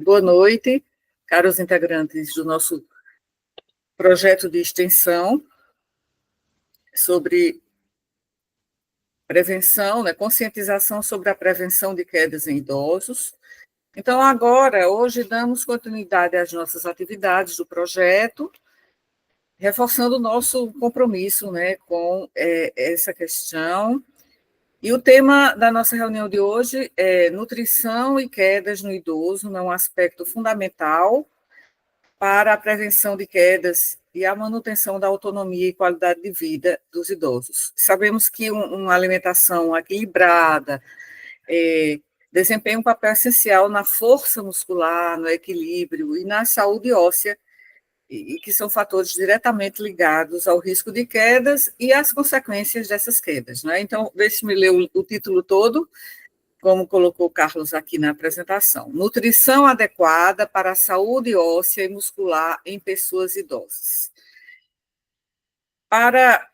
Boa noite, caros integrantes do nosso projeto de extensão sobre prevenção, conscientização sobre a prevenção de quedas em idosos. Então, hoje, damos continuidade às nossas atividades do projeto, reforçando o nosso compromisso com essa questão. E o tema da nossa reunião de hoje é nutrição e quedas no idoso, um aspecto fundamental para a prevenção de quedas e a manutenção da autonomia e qualidade de vida dos idosos. Sabemos que uma alimentação equilibrada desempenha um papel essencial na força muscular, no equilíbrio e na saúde óssea, e que são fatores diretamente ligados ao risco de quedas e às consequências dessas quedas. Então, deixe-me ler o título todo, como colocou o Carlos aqui na apresentação. Nutrição adequada para a saúde óssea e muscular em pessoas idosas. Para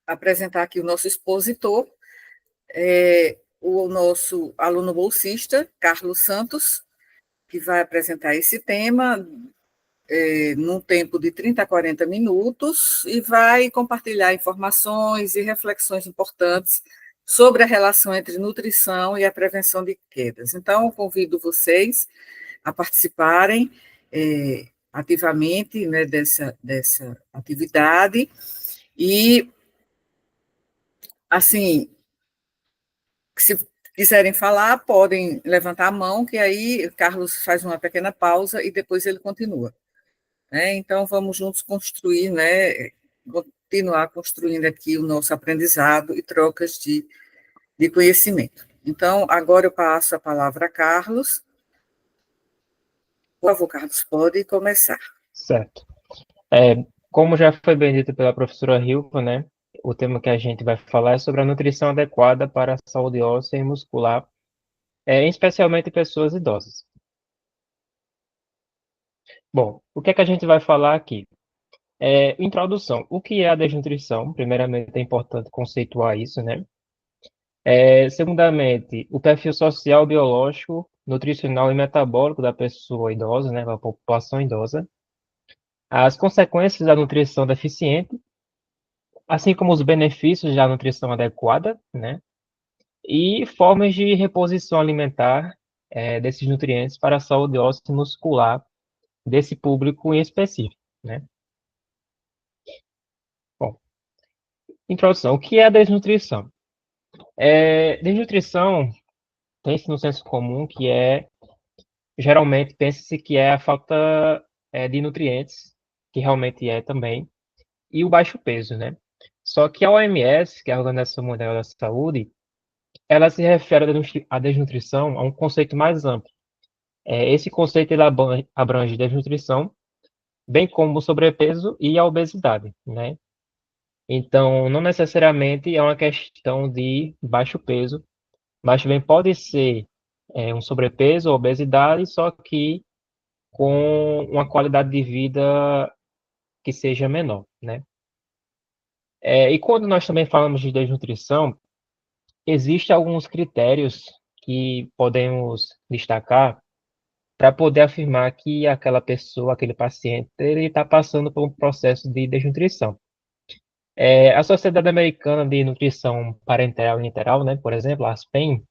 apresentar aqui o nosso expositor, o nosso aluno bolsista, Carlos Santos, que vai apresentar esse tema num tempo de 30 a 40 minutos e vai compartilhar informações e reflexões importantes sobre a relação entre nutrição e a prevenção de quedas. Então, convido vocês a participarem ativamente dessa atividade e, assim, se quiserem falar, podem levantar a mão, que aí Carlos faz uma pequena pausa e depois ele continua. Então, vamos juntos construir, continuar construindo aqui o nosso aprendizado e trocas de conhecimento. Então, agora eu passo a palavra a Carlos. Por favor, Carlos, pode começar. Certo. Como já foi bem dito pela professora Hilfa, o tema que a gente vai falar é sobre a nutrição adequada para a saúde óssea e muscular, especialmente em pessoas idosas. Bom, o que é que a gente vai falar aqui? Introdução. O que é a desnutrição? Primeiramente, é importante conceituar isso, segundamente, o perfil social, biológico, nutricional e metabólico da pessoa idosa, da população idosa. As consequências da nutrição deficiente, assim como os benefícios da nutrição adequada, e formas de reposição alimentar desses nutrientes para a saúde óssea e muscular desse público em específico, Bom, introdução. O que é a desnutrição? Desnutrição tem-se no senso comum que geralmente pensa-se que é a falta de nutrientes, que realmente é também, e o baixo peso, Só que a OMS, que é a Organização Mundial da Saúde, ela se refere à desnutrição a um conceito mais amplo. Esse conceito ele abrange desnutrição, bem como o sobrepeso e a obesidade, Então, não necessariamente é uma questão de baixo peso, mas também pode ser um sobrepeso ou obesidade, só que com uma qualidade de vida que seja menor, E quando nós também falamos de desnutrição, existem alguns critérios que podemos destacar para poder afirmar que aquela pessoa, aquele paciente, ele está passando por um processo de desnutrição. A Sociedade Americana de Nutrição Parenteral e Enteral, por exemplo, a ASPEN,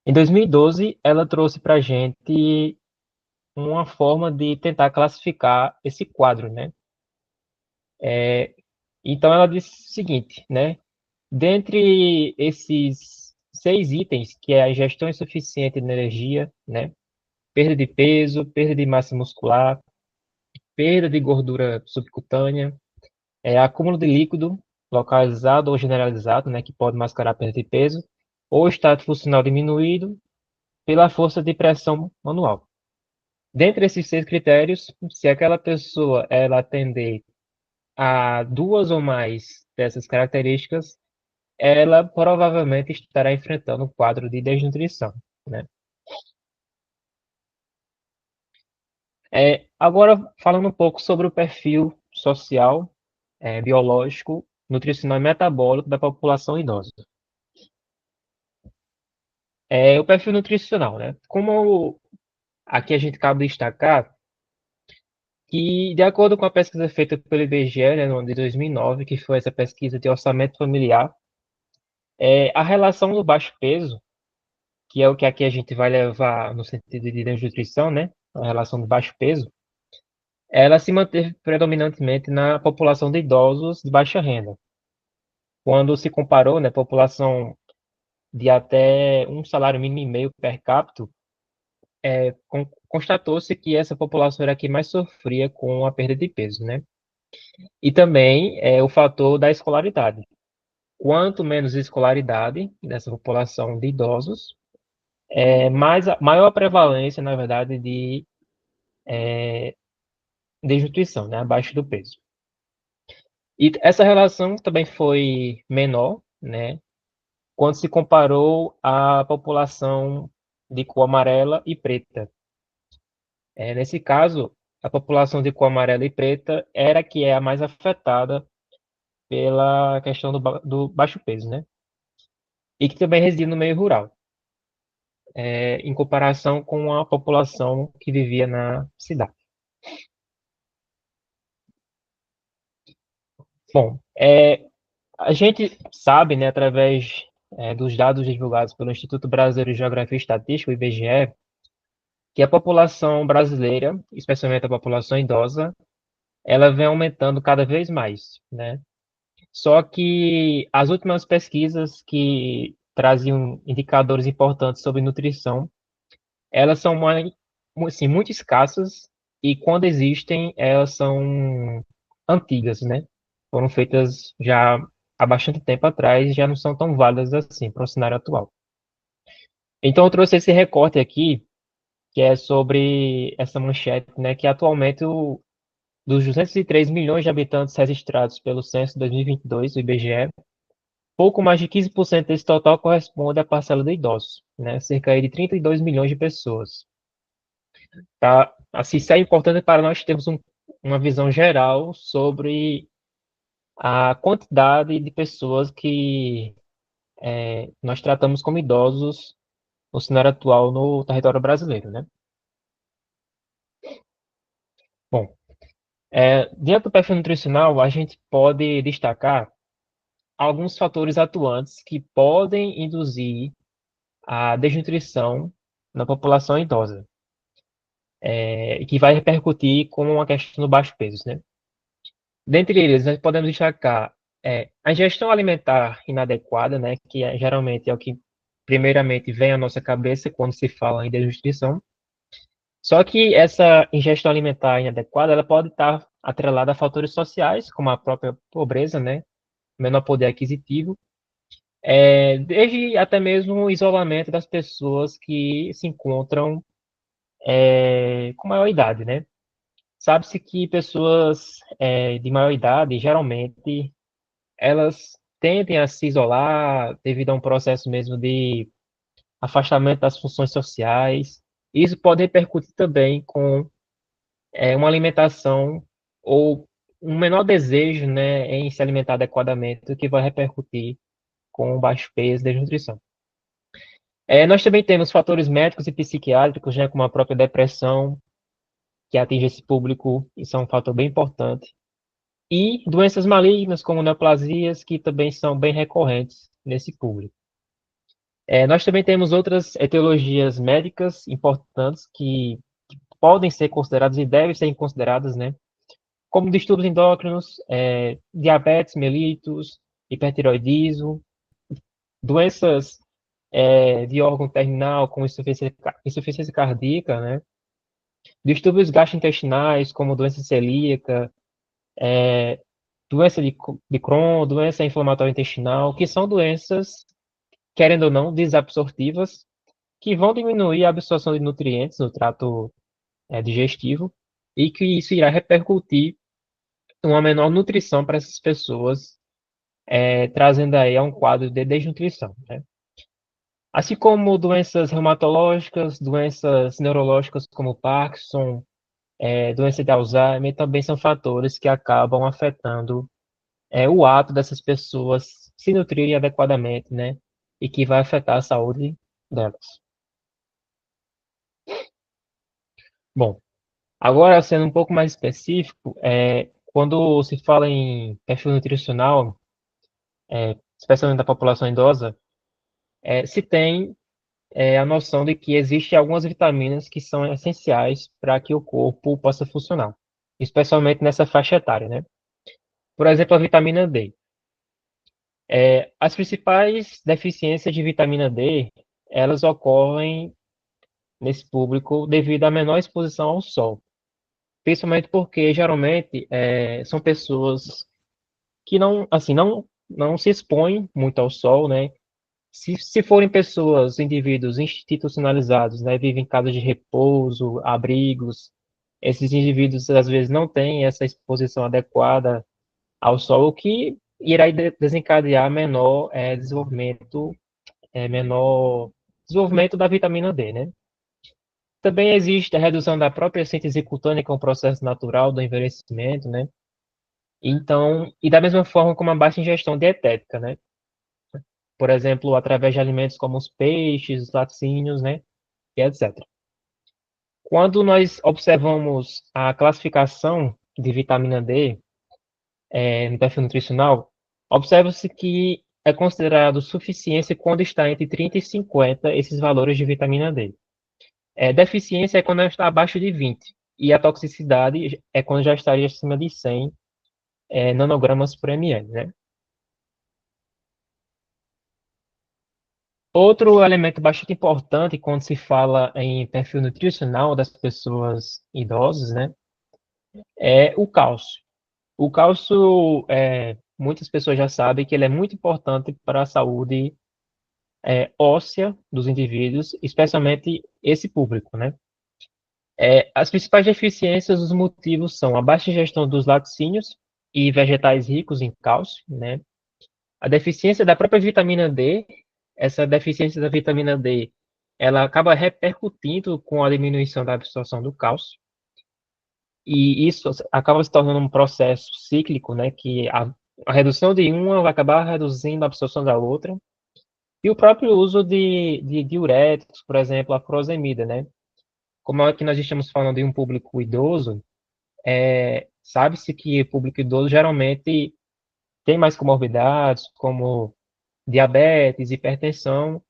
em 2012, ela trouxe para a gente uma forma de tentar classificar esse quadro, Então, ela disse o seguinte, dentre esses 6 itens, que é a ingestão insuficiente de energia, perda de peso, perda de massa muscular, perda de gordura subcutânea, acúmulo de líquido localizado ou generalizado, que pode mascarar a perda de peso, ou estado funcional diminuído pela força de pressão manual. Dentre esses 6 critérios, se aquela pessoa ela atender a 2 ou mais dessas características, ela provavelmente estará enfrentando um quadro de desnutrição, Agora, falando um pouco sobre o perfil social, biológico, nutricional e metabólico da população idosa. É o perfil nutricional, né? Como aqui a gente acaba de destacar, que de acordo com a pesquisa feita pelo IBGE, né, no ano de 2009, que foi essa pesquisa de orçamento familiar, a relação do baixo peso, que é o que aqui a gente vai levar no sentido de desnutrição, né? A relação do baixo peso, ela se manteve predominantemente na população de idosos de baixa renda. Quando se comparou, né, população de até um salário mínimo e meio per capita, constatou-se que essa população era a que mais sofria com a perda de peso, né? E também o fator da escolaridade. Quanto menos escolaridade nessa população de idosos, maior a prevalência, na verdade, de desnutrição, né, abaixo do peso. E essa relação também foi menor, né, quando se comparou à população de cor amarela e preta. Nesse caso, a população de cor amarela e preta era que é a mais afetada pela questão do baixo peso, né? E que também reside no meio rural, em comparação com a população que vivia na cidade. Bom, a gente sabe, né, através dos dados divulgados pelo Instituto Brasileiro de Geografia e Estatística, o IBGE, que a população brasileira, especialmente a população idosa, ela vem aumentando cada vez mais, né? Só que as últimas pesquisas que traziam indicadores importantes sobre nutrição, elas são assim, muito escassas e quando existem, elas são antigas, né? Foram feitas já há bastante tempo atrás e já não são tão válidas assim para o cenário atual. Então, eu trouxe esse recorte aqui, que é sobre essa manchete, né? Que atualmente, dos 203 milhões de habitantes registrados pelo censo 2022 do IBGE, pouco mais de 15% desse total corresponde à parcela de idosos, né? Cerca aí de 32 milhões de pessoas. Tá? Assim, isso é importante para nós termos uma visão geral sobre a quantidade de pessoas que nós tratamos como idosos no cenário atual no território brasileiro, né? Bom, dentro do perfil nutricional, a gente pode destacar alguns fatores atuantes que podem induzir a desnutrição na população idosa, e que vai repercutir com uma questão do baixo peso, né? Dentre eles, nós podemos destacar a ingestão alimentar inadequada, né, que geralmente é o que primeiramente vem à nossa cabeça quando se fala em desnutrição. Só que essa ingestão alimentar inadequada, ela pode estar atrelada a fatores sociais, como a própria pobreza, né, menor poder aquisitivo, desde até mesmo o isolamento das pessoas que se encontram com maior idade, né? Sabe-se que pessoas de maior idade, geralmente, elas tendem a se isolar devido a um processo mesmo de afastamento das funções sociais. Isso pode repercutir também com uma alimentação ou um menor desejo, né, em se alimentar adequadamente, o que vai repercutir com baixo peso e desnutrição. Nós também temos fatores médicos e psiquiátricos, né, como a própria depressão, que atinge esse público, isso é um fator bem importante. E doenças malignas, como neoplasias, que também são bem recorrentes nesse público. Nós também temos outras etiologias médicas importantes que podem ser consideradas e devem ser consideradas, né? Como distúrbios endócrinos, diabetes mellitus, hipertiroidismo, doenças de órgão terminal, como insuficiência cardíaca, né? Distúrbios gastrointestinais, como doença celíaca, doença de Crohn, doença inflamatória intestinal, que são doenças, querendo ou não, desabsortivas, que vão diminuir a absorção de nutrientes no trato digestivo e que isso irá repercutir em uma menor nutrição para essas pessoas, trazendo aí a um quadro de desnutrição, né? Assim como doenças reumatológicas, doenças neurológicas como Parkinson, doença de Alzheimer, também são fatores que acabam afetando o ato dessas pessoas se nutrirem adequadamente, né? E que vai afetar a saúde delas. Bom, agora sendo um pouco mais específico, quando se fala em perfil nutricional, especialmente da população idosa, se tem a noção de que existem algumas vitaminas que são essenciais para que o corpo possa funcionar, especialmente nessa faixa etária, né? Por exemplo, a vitamina D. As principais deficiências de vitamina D, elas ocorrem nesse público devido à menor exposição ao sol, principalmente porque geralmente são pessoas que não, assim, não se expõem muito ao sol, né? Se forem pessoas, indivíduos institucionalizados, né, vivem em casas de repouso, abrigos, esses indivíduos às vezes não têm essa exposição adequada ao sol, o que irá desencadear menor desenvolvimento da vitamina D, né? Também existe a redução da própria síntese cutânea, que é um processo natural do envelhecimento, né? Então, e da mesma forma como a baixa ingestão dietética, né? Por exemplo, através de alimentos como os peixes, os laticínios, né? E etc. Quando nós observamos a classificação de vitamina D no perfil nutricional, observa-se que é considerado suficiência quando está entre 30 e 50 esses valores de vitamina D. Deficiência é quando ela está abaixo de 20, e a toxicidade é quando já estaria acima de 100 nanogramas por ml, né? Outro elemento bastante importante quando se fala em perfil nutricional das pessoas idosas, né, é o cálcio. O cálcio, muitas pessoas já sabem que ele é muito importante para a saúde óssea dos indivíduos, especialmente esse público, né? As principais deficiências, os motivos são a baixa ingestão dos laticínios e vegetais ricos em cálcio, né? A deficiência da própria vitamina D, essa deficiência da vitamina D, ela acaba repercutindo com a diminuição da absorção do cálcio, e isso acaba se tornando um processo cíclico, né, que a redução de uma vai acabar reduzindo a absorção da outra, e o próprio uso de diuréticos, por exemplo, a furosemida, né? Como é que nós estamos falando de um público idoso, sabe-se que o público idoso geralmente tem mais comorbidades, como diabetes, hipertensão,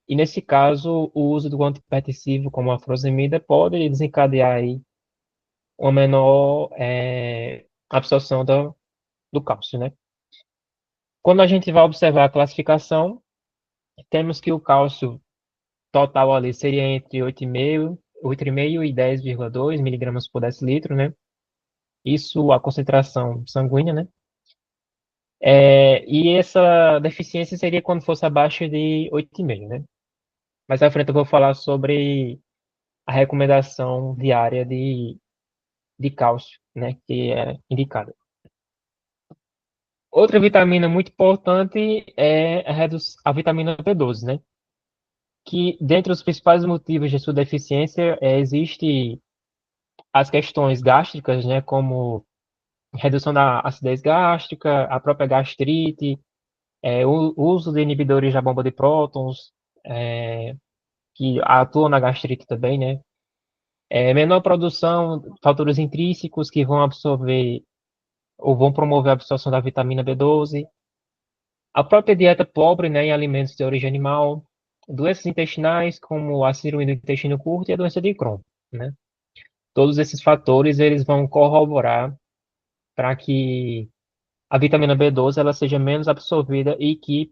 e nesse caso, o uso do antihipertensivo, como a furosemida, pode desencadear aí uma menor absorção do cálcio, né? Quando a gente vai observar a classificação, temos que o cálcio total ali seria entre 8,5 e 10,2 miligramas por decilitro, né? Isso a concentração sanguínea, né? E essa deficiência seria quando fosse abaixo de 8,5, né? Mais à frente eu vou falar sobre a recomendação diária de cálcio, né? Que é indicada. Outra vitamina muito importante é a vitamina B12, né? Que dentre os principais motivos de sua deficiência existe as questões gástricas, né? Como redução da acidez gástrica, a própria gastrite, o uso de inibidores da bomba de prótons, que atuam na gastrite também, né? Menor produção, fatores intrínsecos que vão absorver ou vão promover a absorção da vitamina B12, a própria dieta pobre, né, em alimentos de origem animal, doenças intestinais como a síndrome do intestino curto e a doença de Crohn, né? Todos esses fatores eles vão corroborar para que a vitamina B12 ela seja menos absorvida e que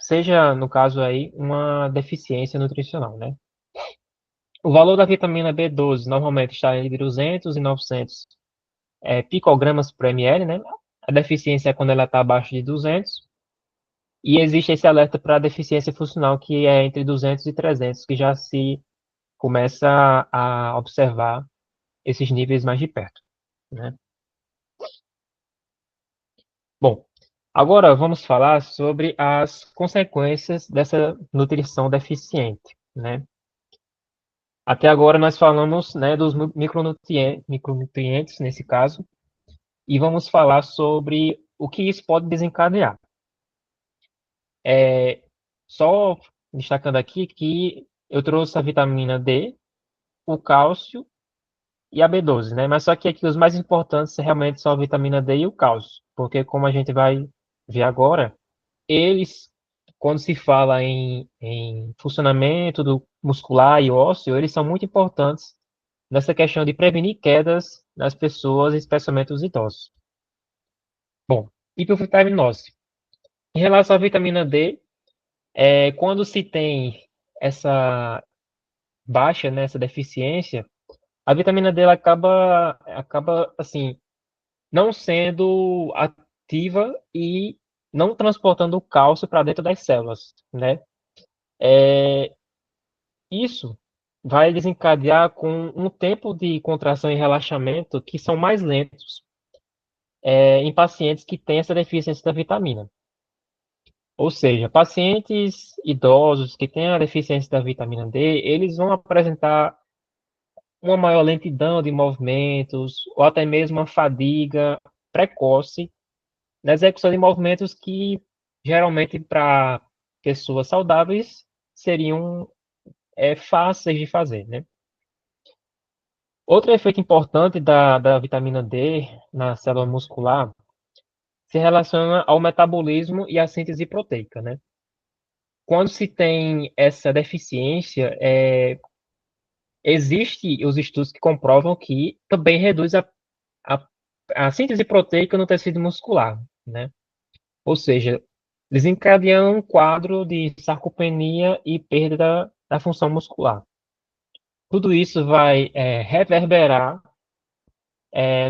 seja, no caso aí, uma deficiência nutricional, né? O valor da vitamina B12 normalmente está entre 200 e 900 picogramas por ml, né? A deficiência é quando ela está abaixo de 200. E existe esse alerta para deficiência funcional, que é entre 200 e 300, que já se começa a observar esses níveis mais de perto, né? Bom, agora vamos falar sobre as consequências dessa nutrição deficiente, né? Até agora nós falamos, né, dos micronutrientes, nesse caso, e vamos falar sobre o que isso pode desencadear. É, só destacando aqui que eu trouxe a vitamina D, o cálcio e a B12, né? Mas só que aqui os mais importantes realmente são a vitamina D e o cálcio, porque como a gente vai ver agora, eles, quando se fala em funcionamento do muscular e ósseo, eles são muito importantes nessa questão de prevenir quedas nas pessoas, especialmente os idosos. Bom, hipovitaminose. Em relação à vitamina D, quando se tem essa baixa, né, essa deficiência, a vitamina D ela acaba assim, não sendo ativa e não transportando o cálcio para dentro das células, né? Isso vai desencadear com um tempo de contração e relaxamento que são mais lentos em pacientes que têm essa deficiência da vitamina. Ou seja, pacientes idosos que têm a deficiência da vitamina D, eles vão apresentar uma maior lentidão de movimentos ou até mesmo uma fadiga precoce na execução de movimentos que geralmente para pessoas saudáveis seriam fáceis de fazer, né? Outro efeito importante da vitamina D na célula muscular se relaciona ao metabolismo e à síntese proteica, né? Quando se tem essa deficiência, existe os estudos que comprovam que também reduz a, a síntese proteica no tecido muscular, né? Ou seja, desencadeando um quadro de sarcopenia e perda da função muscular. Tudo isso vai reverberar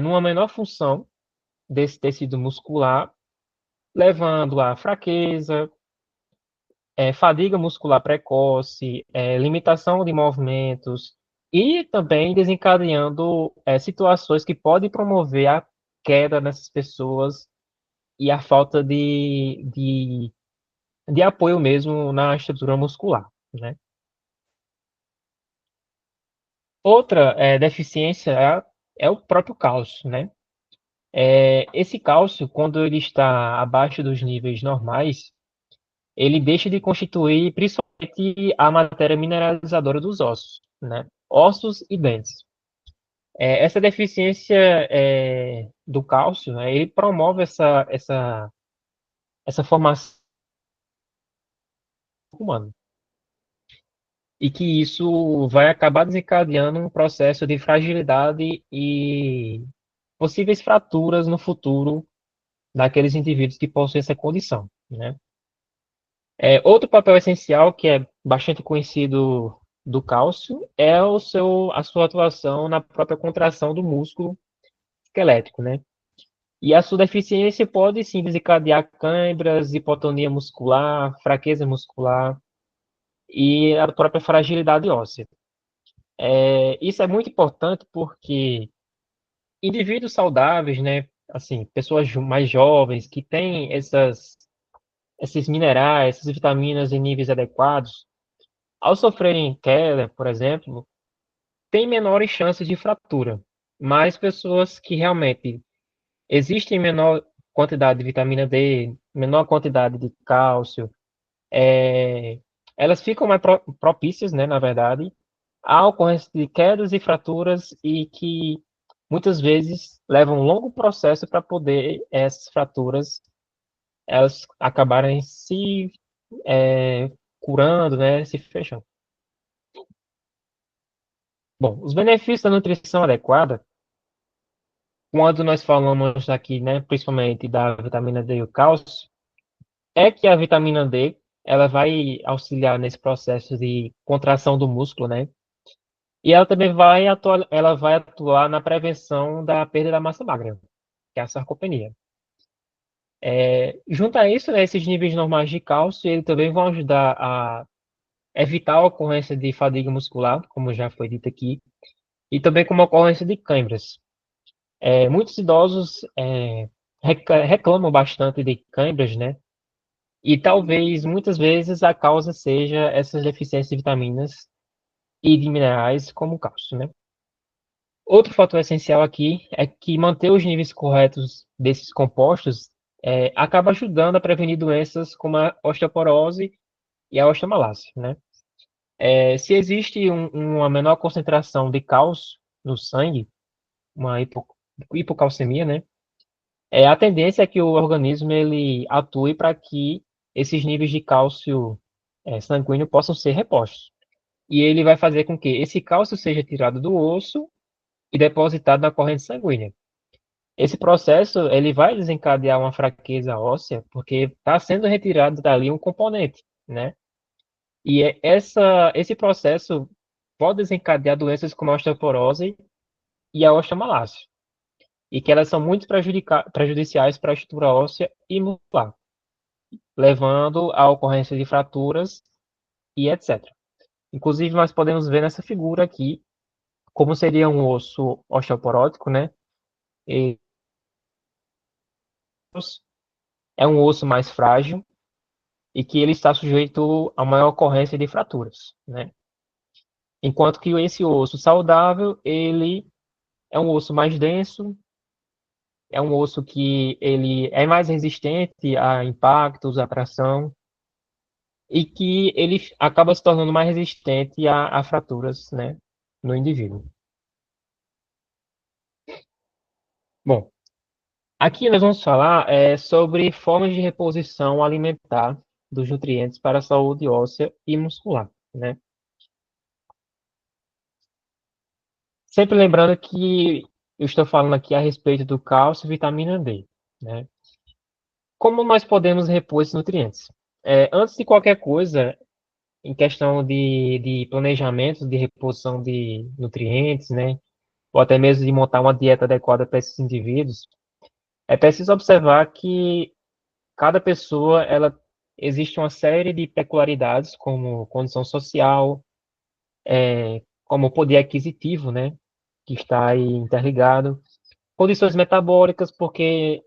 numa menor função desse tecido muscular, levando a fraqueza, fadiga muscular precoce, limitação de movimentos e também desencadeando situações que podem promover a queda nessas pessoas e a falta de apoio mesmo na estrutura muscular, né? Outra deficiência é o próprio cálcio, né? Esse cálcio, quando ele está abaixo dos níveis normais, ele deixa de constituir principalmente a matéria mineralizadora dos ossos, né? Ossos e dentes. Essa deficiência do cálcio, né, ele promove essa formação humana. E que isso vai acabar desencadeando um processo de fragilidade e possíveis fraturas no futuro daqueles indivíduos que possuem essa condição, né? Outro papel essencial que é bastante conhecido do cálcio é a sua atuação na própria contração do músculo esquelético, né? E a sua deficiência pode sim desencadear câimbras, hipotonia muscular, fraqueza muscular e a própria fragilidade óssea. Isso é muito importante porque indivíduos saudáveis, né, assim, pessoas mais jovens que têm esses minerais, essas vitaminas em níveis adequados, ao sofrerem queda, por exemplo, têm menores chances de fratura. Mas pessoas que realmente existem menor quantidade de vitamina D, menor quantidade de cálcio, é, elas ficam mais propícias, né, na verdade, à ocorrência de quedas e fraturas e que muitas vezes levam um longo processo para poder essas fraturas elas acabarem se curando, né, se fechando. Bom, os benefícios da nutrição adequada, quando nós falamos aqui, né, principalmente da vitamina D e o cálcio, é que a vitamina D, ela vai auxiliar nesse processo de contração do músculo, né? E ela também vai atuar na prevenção da perda da massa magra, que é a sarcopenia. Junto a isso, né, esses níveis normais de cálcio, eles também vão ajudar a evitar a ocorrência de fadiga muscular, como já foi dito aqui, e também como a ocorrência de câimbras. Muitos idosos reclamam bastante de câimbras, né? E talvez, muitas vezes, a causa seja essas deficiências de vitaminas e de minerais, como o cálcio, né? Outro fator essencial aqui é que manter os níveis corretos desses compostos acaba ajudando a prevenir doenças como a osteoporose e a osteomalácia, né? Se existe uma menor concentração de cálcio no sangue, uma hipocalcemia, né? A tendência é que o organismo ele atue para que esses níveis de cálcio sanguíneo possam ser repostos. E ele vai fazer com que esse cálcio seja tirado do osso e depositado na corrente sanguínea. Esse processo ele vai desencadear uma fraqueza óssea, porque está sendo retirado dali um componente, né? E esse processo pode desencadear doenças como a osteoporose e a osteomalácia, e que elas são muito prejudiciais para a estrutura óssea e muscular, levando à ocorrência de fraturas e etc. Inclusive, nós podemos ver nessa figura aqui como seria um osso osteoporótico, né? E é um osso mais frágil e que ele está sujeito a maior ocorrência de fraturas, né? Enquanto que esse osso saudável, ele é um osso mais denso, é um osso que ele é mais resistente a impactos, a tração, e que ele acaba se tornando mais resistente a fraturas, né, no indivíduo. Bom, aqui nós vamos falar sobre formas de reposição alimentar dos nutrientes para a saúde óssea e muscular, né? Sempre lembrando que eu estou falando aqui a respeito do cálcio e vitamina D, né? Como nós podemos repor esses nutrientes? Antes de qualquer coisa, em questão de planejamento de reposição de nutrientes, né? Ou até mesmo de montar uma dieta adequada para esses indivíduos, é preciso observar que cada pessoa, ela existe uma série de peculiaridades, como condição social, como poder aquisitivo, né? Que está aí interligado, condições metabólicas, porque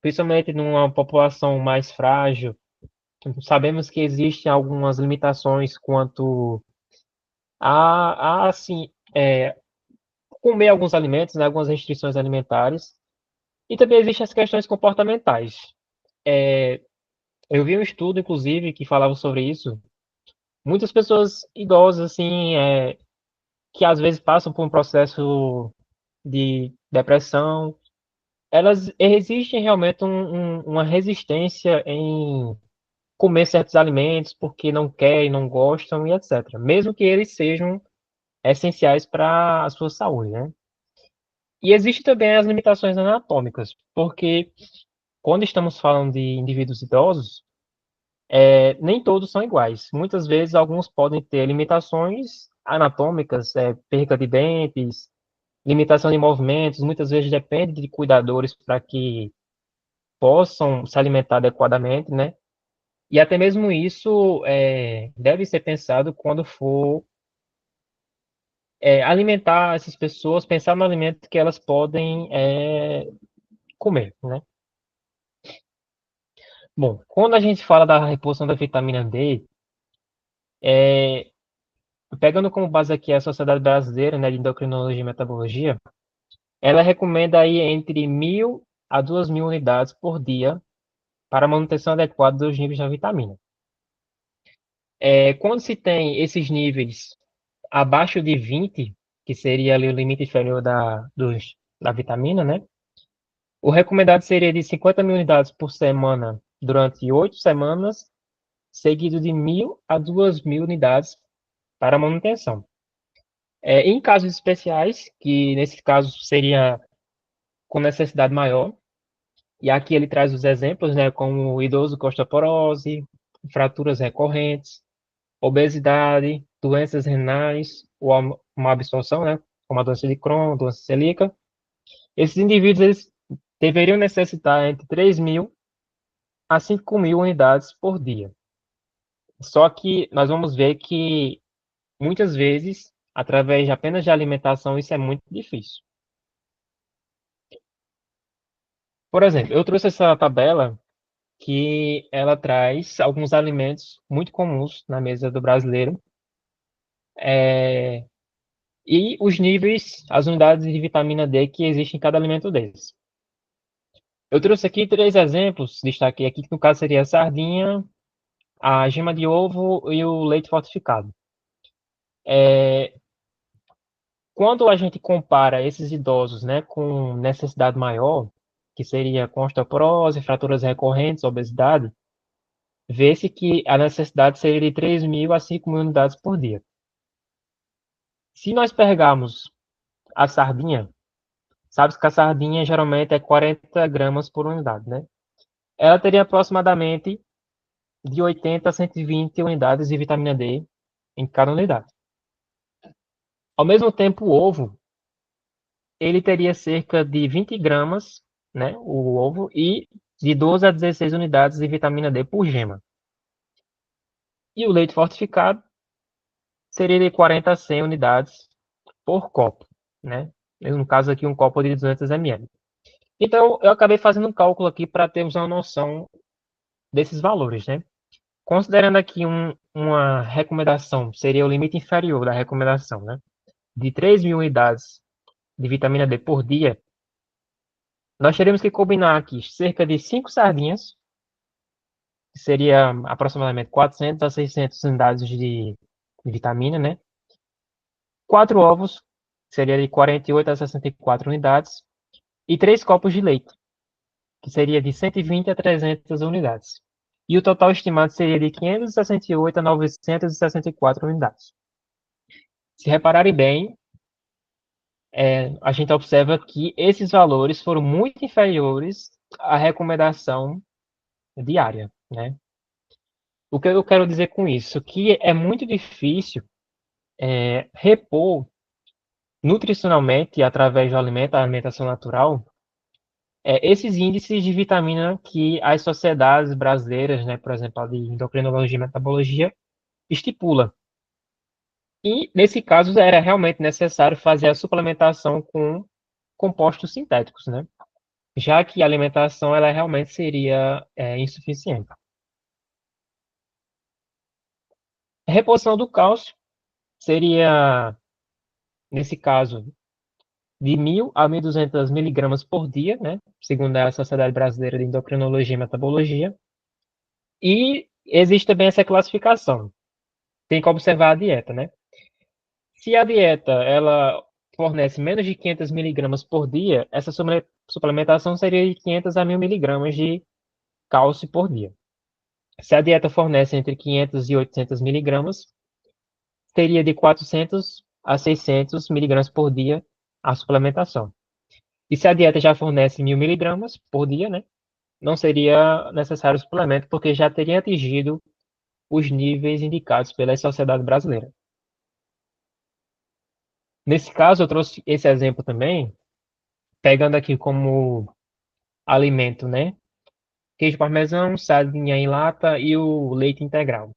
principalmente numa população mais frágil, sabemos que existem algumas limitações quanto a assim, comer alguns alimentos, né, algumas restrições alimentares, e também existem as questões comportamentais. Eu vi um estudo, inclusive, que falava sobre isso. Muitas pessoas idosas, assim, que às vezes passam por um processo de depressão, elas resistem realmente uma resistência em comer certos alimentos porque não querem, não gostam e etc. Mesmo que eles sejam essenciais para a sua saúde, né? E existem também as limitações anatômicas, porque quando estamos falando de indivíduos idosos, nem todos são iguais. Muitas vezes, alguns podem ter limitações anatômicas, perca de dentes, limitação de movimentos, muitas vezes depende de cuidadores para que possam se alimentar adequadamente, né? E até mesmo isso deve ser pensado quando for alimentar essas pessoas, pensar no alimento que elas podem comer, né? Bom, quando a gente fala da reposição da vitamina D, é, pegando como base aqui a Sociedade Brasileira, né, de Endocrinologia e Metabologia, ela recomenda aí entre 1.000 a 2.000 unidades por dia para a manutenção adequada dos níveis da vitamina. Quando se tem esses níveis abaixo de 20, que seria ali o limite inferior da vitamina, né? O recomendado seria de 50.000 unidades por semana durante 8 semanas, seguido de 1.000 a 2.000 unidades para manutenção. Em casos especiais, que nesse caso seria com necessidade maior, e aqui ele traz os exemplos, né, como idoso com osteoporose, fraturas recorrentes, obesidade, doenças renais, ou uma absorção, né, como a doença de Crohn, doença celíaca. Esses indivíduos eles deveriam necessitar entre 3.000 a 5.000 unidades por dia. Só que nós vamos ver que muitas vezes, através de apenas de alimentação, isso é muito difícil. Por exemplo, eu trouxe essa tabela que ela traz alguns alimentos muito comuns na mesa do brasileiro, e os níveis, as unidades de vitamina D que existem em cada alimento deles. Eu trouxe aqui 3 exemplos, destaquei aqui que no caso seria a sardinha, a gema de ovo e o leite fortificado. É, quando a gente compara esses idosos, né, com necessidade maior, que seria com osteoporose, fraturas recorrentes, obesidade, vê-se que a necessidade seria de 3.000 a 5.000 unidades por dia. Se nós pegarmos a sardinha, sabe que a sardinha geralmente é 40 gramas por unidade, né? Ela teria aproximadamente de 80 a 120 unidades de vitamina D em cada unidade. Ao mesmo tempo, o ovo, ele teria cerca de 20 gramas, né, o ovo, e de 12 a 16 unidades de vitamina D por gema. E o leite fortificado seria de 40 a 100 unidades por copo, né? No caso aqui, um copo de 200 ml. Então, eu acabei fazendo um cálculo aqui para termos uma noção desses valores, né? Considerando aqui uma recomendação, seria o limite inferior da recomendação, né? De 3.000 unidades de vitamina D por dia, nós teríamos que combinar aqui cerca de 5 sardinhas, que seria aproximadamente 400 a 600 unidades de vitamina, né? 4 ovos, que seria de 48 a 64 unidades, e 3 copos de leite, que seria de 120 a 300 unidades. E o total estimado seria de 568 a 964 unidades. Se repararem bem, a gente observa que esses valores foram muito inferiores à recomendação diária, né? O que eu quero dizer com isso? Que é muito difícil repor nutricionalmente, através do alimento, a alimentação natural, esses índices de vitamina que as sociedades brasileiras, né, por exemplo, a de endocrinologia e metabologia, estipula. E, nesse caso, era realmente necessário fazer a suplementação com compostos sintéticos, né? Já que a alimentação ela realmente seria insuficiente. A reposição do cálcio seria, nesse caso, de 1.000 a 1.200 miligramas por dia, né? Segundo a Sociedade Brasileira de Endocrinologia e Metabologia. E existe também essa classificação. Tem que observar a dieta, né? Se a dieta ela fornece menos de 500 miligramas por dia, essa suplementação seria de 500 a 1.000 miligramas de cálcio por dia. Se a dieta fornece entre 500 e 800 miligramas, teria de 400 a 600 miligramas por dia a suplementação. E se a dieta já fornece 1.000 miligramas por dia, né, não seria necessário o suplemento, porque já teria atingido os níveis indicados pela Sociedade Brasileira. Nesse caso, eu trouxe esse exemplo também, pegando aqui como alimento, né, queijo parmesão, sardinha em lata e o leite integral.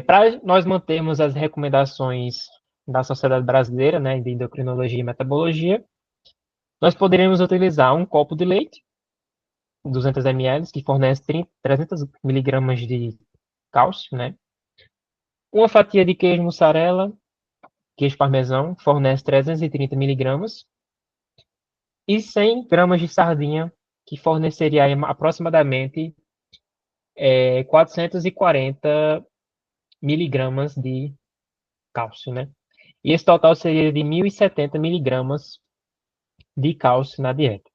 Para nós mantermos as recomendações da Sociedade Brasileira, né, de Endocrinologia e Metabologia, nós poderíamos utilizar um copo de leite, 200 ml, que fornece 300 miligramas de cálcio, né? Uma fatia de queijo mussarela, queijo parmesão, fornece 330 miligramas. E 100 gramas de sardinha, que forneceria aproximadamente 440 miligramas de cálcio, né? E esse total seria de 1.070 miligramas de cálcio na dieta.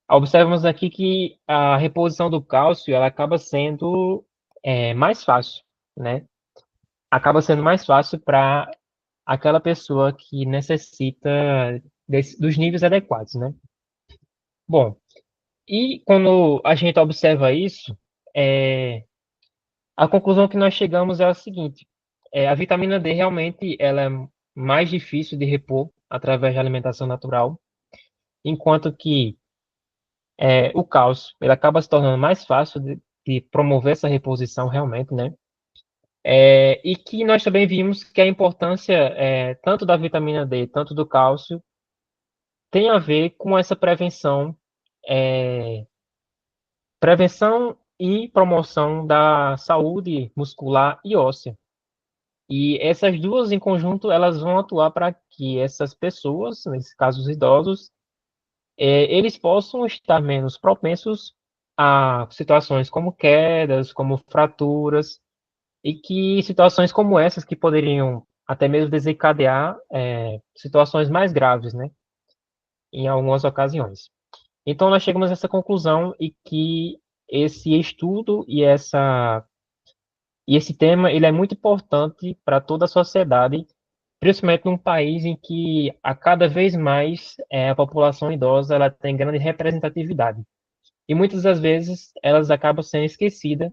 Observamos aqui que a reposição do cálcio ela acaba sendo mais fácil, né? Acaba sendo mais fácil para aquela pessoa que necessita dos níveis adequados, né? Bom, e quando a gente observa isso, a conclusão que nós chegamos é a seguinte: a vitamina D realmente ela é mais difícil de repor através da alimentação natural, enquanto que o cálcio ele acaba se tornando mais fácil de promover essa reposição realmente, né? E que nós também vimos que a importância tanto da vitamina D, tanto do cálcio, tem a ver com essa prevenção e promoção da saúde muscular e óssea. E essas duas em conjunto, elas vão atuar para que essas pessoas, nesse caso os idosos, eles possam estar menos propensos a situações como quedas, como fraturas, e que situações como essas que poderiam até mesmo desencadear situações mais graves, né, em algumas ocasiões. Então, nós chegamos a essa conclusão e que esse estudo e esse tema ele é muito importante para toda a sociedade, principalmente num país em que a cada vez mais a população idosa ela tem grande representatividade. E muitas das vezes elas acabam sendo esquecidas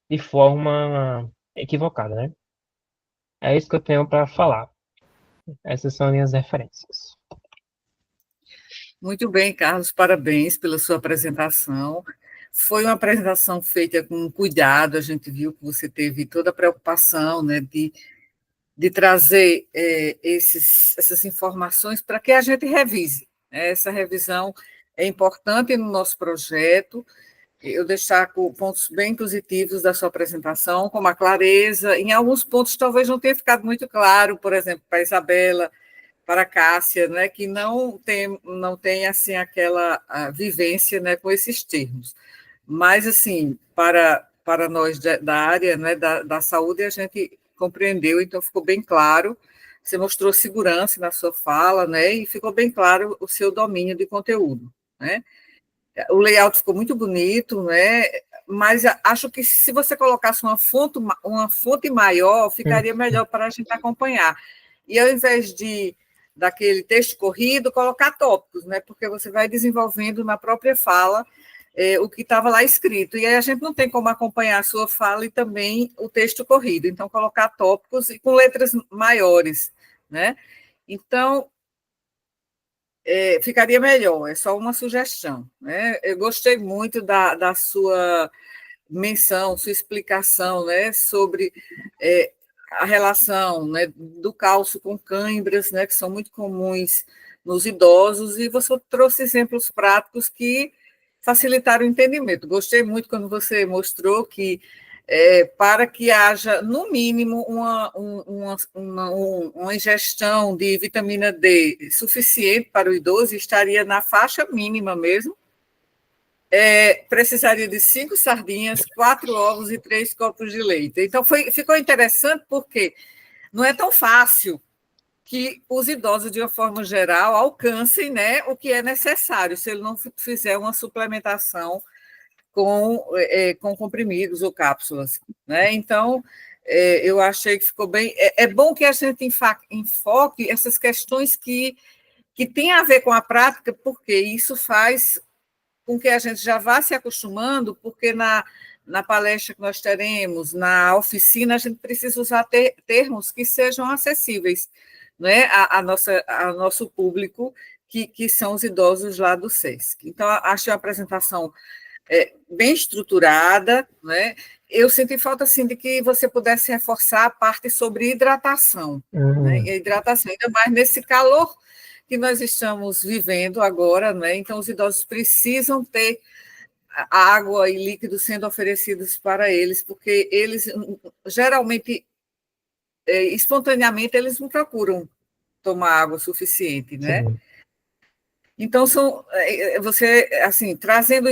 de forma equivocada, né? É isso que eu tenho para falar. Essas são minhas referências. Muito bem, Carlos, parabéns pela sua apresentação. Foi uma apresentação feita com cuidado, a gente viu que você teve toda a preocupação, né, de trazer essas informações para que a gente revise. Essa revisão é importante no nosso projeto. Eu destaco pontos bem positivos da sua apresentação, como a clareza. Em alguns pontos, talvez não tenha ficado muito claro, por exemplo, para a Isabela, para a Cássia, né, que não tem assim, aquela vivência, né, com esses termos. Mas, assim, para nós da área, né, da saúde, a gente compreendeu, então ficou bem claro. Você mostrou segurança na sua fala, né, e ficou bem claro o seu domínio de conteúdo, né? O layout ficou muito bonito, né? Mas acho que se você colocasse uma fonte maior, ficaria melhor para a gente acompanhar. E ao invés daquele texto corrido, colocar tópicos, né? Porque você vai desenvolvendo na própria fala o que estava lá escrito. E aí a gente não tem como acompanhar a sua fala e também o texto corrido. Então, colocar tópicos e com letras maiores, né? Então, ficaria melhor, é só uma sugestão, né? Eu gostei muito da sua menção, sua explicação, né, sobre a relação, né, do cálcio com cãibras, né, que são muito comuns nos idosos, e você trouxe exemplos práticos que facilitaram o entendimento. Gostei muito quando você mostrou que para que haja, no mínimo, uma ingestão de vitamina D suficiente para o idoso, estaria na faixa mínima mesmo, precisaria de 5 sardinhas, 4 ovos e 3 copos de leite. Então, ficou interessante porque não é tão fácil que os idosos, de uma forma geral, alcancem, né, o que é necessário, se ele não fizer uma suplementação com comprimidos ou cápsulas, né? Então, eu achei que ficou bem. É bom que a gente enfoque essas questões que têm a ver com a prática, porque isso faz com que a gente já vá se acostumando, porque na palestra que nós teremos, na oficina, a gente precisa usar termos que sejam acessíveis, né, ao nosso público, que são os idosos lá do SESC. Então, achei a apresentação bem estruturada, né? Eu senti falta assim de que você pudesse reforçar a parte sobre hidratação, né? E a hidratação, ainda mais nesse calor que nós estamos vivendo agora, né? Então os idosos precisam ter água e líquidos sendo oferecidos para eles, porque eles geralmente espontaneamente eles não procuram tomar água suficiente, né? Sim. Então, você, assim, trazendo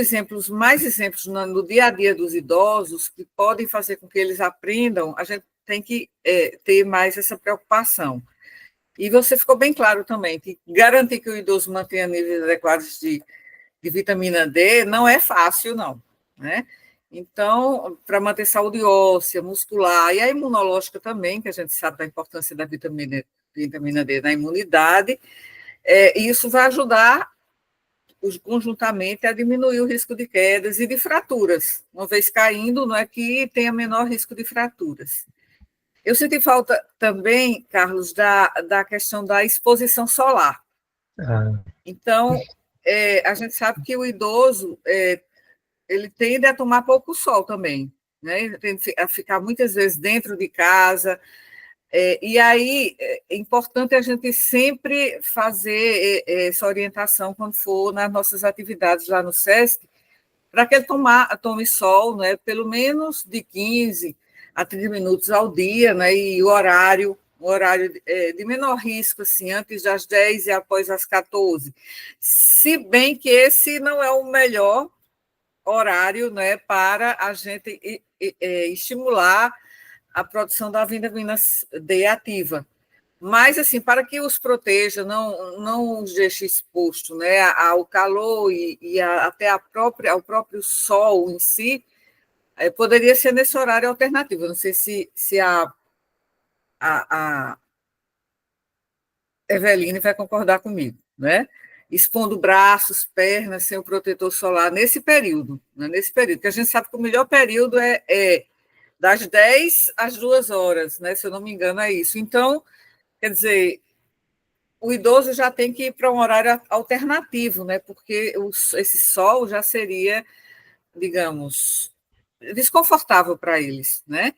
mais exemplos no dia a dia dos idosos, que podem fazer com que eles aprendam, a gente tem que ter mais essa preocupação. E você ficou bem claro também, que garantir que o idoso mantenha níveis adequados de vitamina D não é fácil, não, né? Então, para manter saúde óssea, muscular e a imunológica também, que a gente sabe da importância da vitamina D na imunidade, isso vai ajudar conjuntamente a diminuir o risco de quedas e de fraturas. Uma vez caindo, não é que tenha menor risco de fraturas. Eu senti falta também, Carlos, da questão da exposição solar. Então, a gente sabe que o idoso ele tende a tomar pouco sol também, né? Ele tende a ficar muitas vezes dentro de casa. E aí é importante a gente sempre fazer essa orientação quando for nas nossas atividades lá no SESC, para que ele tome sol, né, pelo menos de 15 a 30 minutos ao dia, né, e o horário um horário de menor risco, assim, antes das 10 e após as 14, se bem que esse não é o melhor horário, né, para a gente estimular a produção da vitamina D ativa. Mas, assim, para que os proteja, não os deixe exposto, né, ao calor até ao próprio sol em si, poderia ser nesse horário alternativo. Não sei se a Eveline vai concordar comigo, né? Expondo braços, pernas, sem o protetor solar, nesse período, né? Nesse período, que a gente sabe que o melhor período é das 10 às 2 horas, né? Se eu não me engano, é isso. Então, quer dizer, o idoso já tem que ir para um horário alternativo, né? Porque esse sol já seria, digamos, desconfortável para eles, né?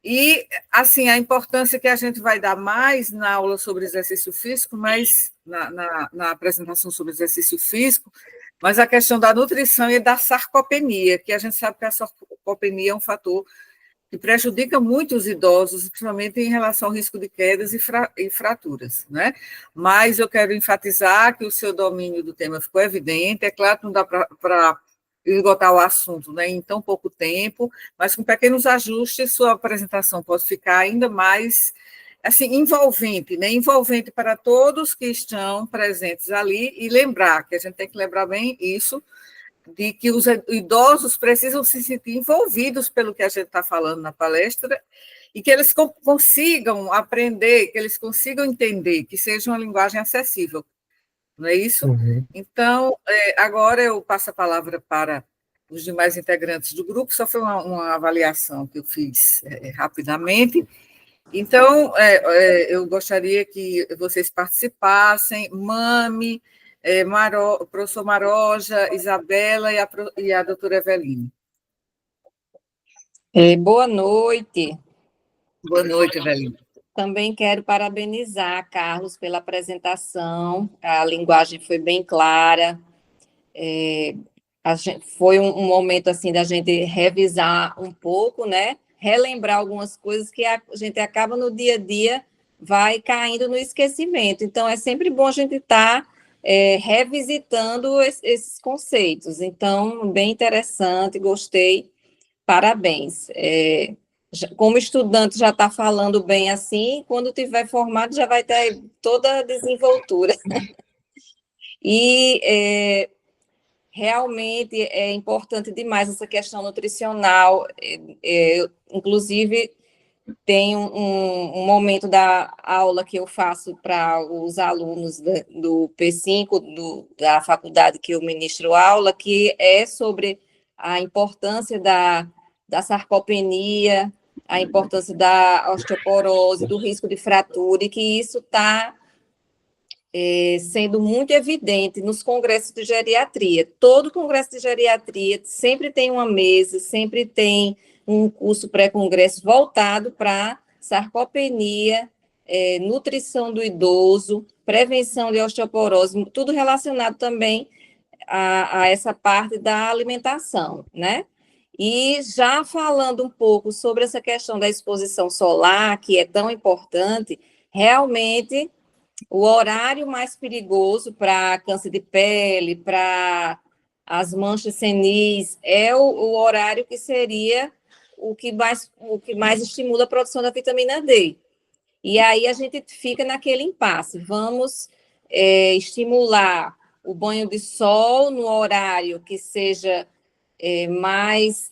E, assim, a importância que a gente vai dar mais na aula sobre exercício físico, mas na apresentação sobre exercício físico, mas a questão da nutrição e da sarcopenia, que a gente sabe que a sarcopenia é um fator que prejudica muito os idosos, principalmente em relação ao risco de quedas e fraturas, né? Mas eu quero enfatizar que o seu domínio do tema ficou evidente. É claro que não dá para esgotar o assunto, né, em tão pouco tempo, mas com pequenos ajustes, sua apresentação pode ficar ainda mais assim, envolvente, né? Envolvente para todos que estão presentes ali, e lembrar, que a gente tem que lembrar bem isso, de que os idosos precisam se sentir envolvidos pelo que a gente está falando na palestra, e que eles consigam aprender, que eles consigam entender, que seja uma linguagem acessível, não é isso? Uhum. Então, agora eu passo a palavra para os demais integrantes do grupo, só foi uma avaliação que eu fiz rapidamente. Então, eu gostaria que vocês participassem, Mami, professor Maroja, Isabela e a doutora Eveline. Boa noite. Boa noite, Eveline. Também quero parabenizar Carlos pela apresentação, a linguagem foi bem clara, foi um momento assim da gente revisar um pouco, né? Relembrar algumas coisas que a gente acaba no dia a dia, vai caindo no esquecimento. Então, é sempre bom a gente estar revisitando esses conceitos. Então, bem interessante, gostei, parabéns. Como estudante já está falando bem assim, quando tiver formado já vai ter toda a desenvoltura. E realmente é importante demais essa questão nutricional. Inclusive, tem um momento da aula que eu faço para os alunos do P5, da faculdade que eu ministro aula, que é sobre a importância da sarcopenia, a importância da osteoporose, do risco de fratura, e que isso está sendo muito evidente nos congressos de geriatria. Todo congresso de geriatria sempre tem uma mesa, sempre tem um curso pré-congresso voltado para sarcopenia, nutrição do idoso, prevenção de osteoporose, tudo relacionado também a essa parte da alimentação, né? E já falando um pouco sobre essa questão da exposição solar, que é tão importante, realmente o horário mais perigoso para câncer de pele, para as manchas senis, é o horário que seria o que mais estimula a produção da vitamina D. E aí a gente fica naquele impasse. Vamos estimular o banho de sol no horário que seja mais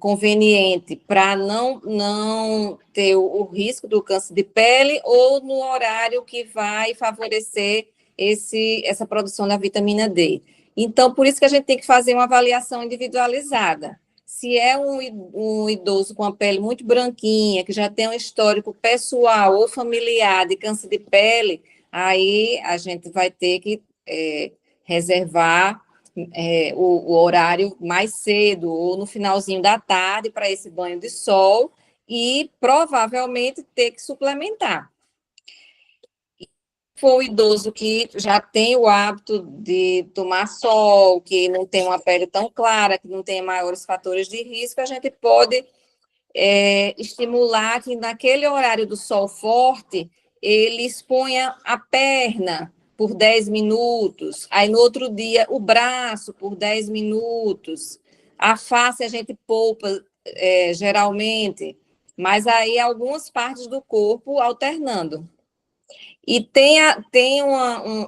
conveniente para não ter o risco do câncer de pele, ou no horário que vai favorecer essa produção da vitamina D. Então, por isso que a gente tem que fazer uma avaliação individualizada. Se é um idoso com a pele muito branquinha, que já tem um histórico pessoal ou familiar de câncer de pele, aí a gente vai ter que reservar o horário mais cedo ou no finalzinho da tarde para esse banho de sol, e provavelmente ter que suplementar. Se for o idoso que já tem o hábito de tomar sol, que não tem uma pele tão clara, que não tem maiores fatores de risco, a gente pode estimular que naquele horário do sol forte, ele exponha a perna por 10 minutos, aí no outro dia o braço por 10 minutos, a face a gente poupa geralmente, mas aí algumas partes do corpo alternando. E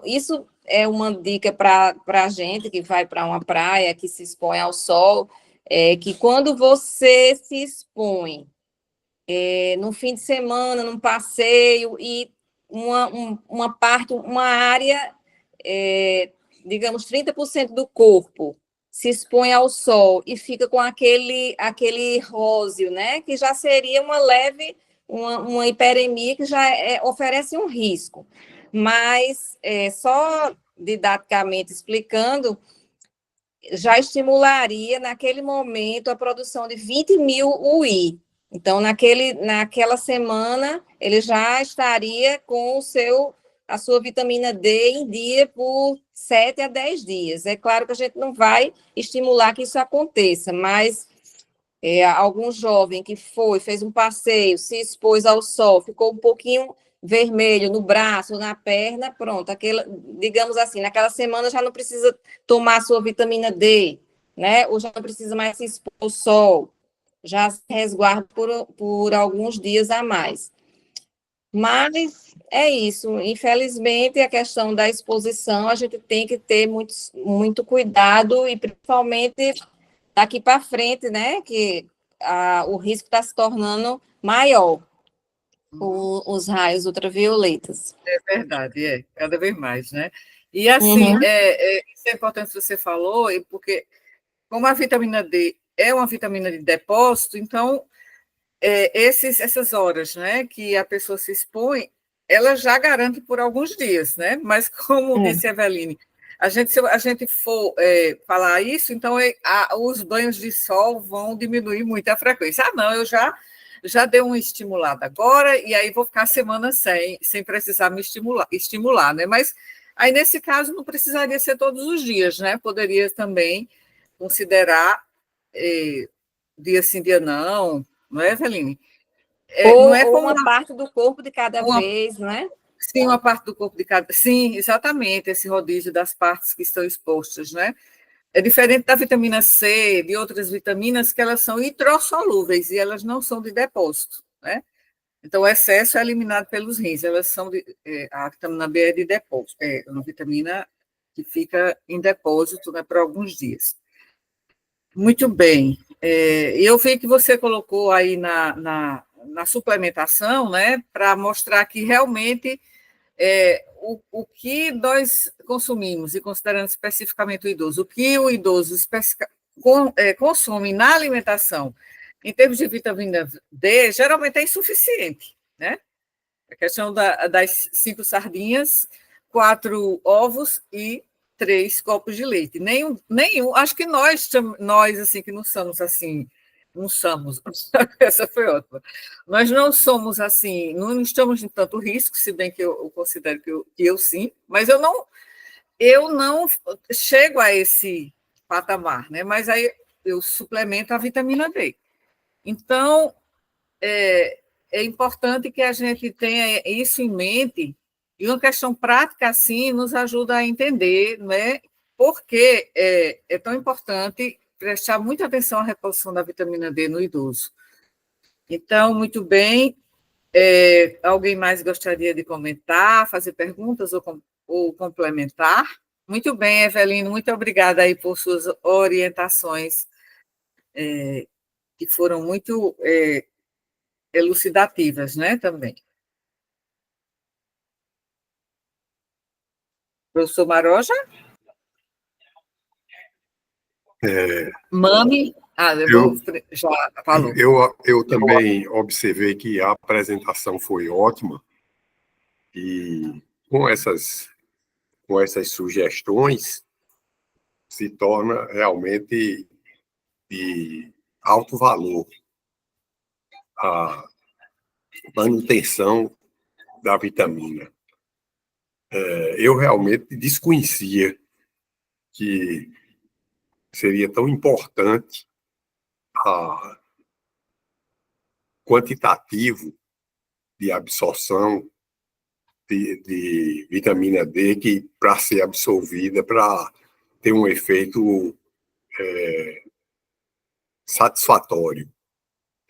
isso é uma dica para a gente que vai para uma praia, que se expõe ao sol, que quando você se expõe no fim de semana, num passeio, e uma área, digamos, 30% do corpo se expõe ao sol e fica com aquele róseo, né? Que já seria uma hiperemia que já oferece um risco. Mas, só didaticamente explicando, já estimularia, naquele momento, a produção de 20 mil UI. Então, naquela semana, ele já estaria com a sua vitamina D em dia por 7 a 10 dias. É claro que a gente não vai estimular que isso aconteça, mas algum jovem que fez um passeio, se expôs ao sol, ficou um pouquinho vermelho no braço, na perna, pronto, digamos assim, naquela semana já não precisa tomar a sua vitamina D, né? Ou já não precisa mais se expor ao sol, já se resguarda por alguns dias a mais. Mas é isso, infelizmente, a questão da exposição, a gente tem que ter muito, muito cuidado, e principalmente daqui para frente, né, que o risco está se tornando maior, os raios ultravioletas. É verdade, cada vez mais, né? E assim, isso é importante que você falou, porque como a vitamina D é uma vitamina de depósito, então essas horas, né, que a pessoa se expõe, ela já garante por alguns dias, né? Mas como disse a Eveline, se a gente for falar isso, então os banhos de sol vão diminuir muito a frequência. Não, eu já dei uma estimulada agora, e aí vou ficar a semana sem precisar me estimular, né? Mas aí, nesse caso, não precisaria ser todos os dias, né? Poderia também considerar dia sim, dia não é, Eveline? Não é ou como uma parte do corpo de cada vez, não é? Sim, uma parte do corpo de cada. Sim, exatamente, esse rodízio das partes que estão expostas, né? É diferente da vitamina C, de outras vitaminas, que elas são hidrossolúveis e elas não são de depósito, né? Então, o excesso é eliminado pelos rins. Elas são a vitamina B é de depósito, é uma vitamina que fica em depósito, né, por alguns dias. Muito bem. Eu vi que você colocou aí na suplementação, né, para mostrar que realmente o que nós consumimos, e considerando especificamente o idoso, o que o idoso consome na alimentação, em termos de vitamina D, geralmente é insuficiente, né? A questão das 5 sardinhas, 4 ovos e 3 copos de leite. Nenhum, acho que nós assim, que não somos assim, não somos, essa foi ótima. Nós não somos assim, não estamos em tanto risco, se bem que eu considero que eu sim, mas eu não chego a esse patamar, né? Mas aí eu suplemento a vitamina D. Então, é importante que a gente tenha isso em mente, e uma questão prática, assim, nos ajuda a entender, né, por que é tão importante prestar muita atenção à reposição da vitamina D no idoso. Então, muito bem, alguém mais gostaria de comentar, fazer perguntas ou complementar? Muito bem, Evelino, muito obrigada aí por suas orientações, que foram muito elucidativas, né, também. Professor Maroja? Mami? Já falou. Eu também observei que a apresentação foi ótima, e com essas sugestões se torna realmente de alto valor a manutenção da vitamina. Eu realmente desconhecia que seria tão importante a quantitativo de absorção de vitamina D que, para ser absorvida, para ter um efeito satisfatório.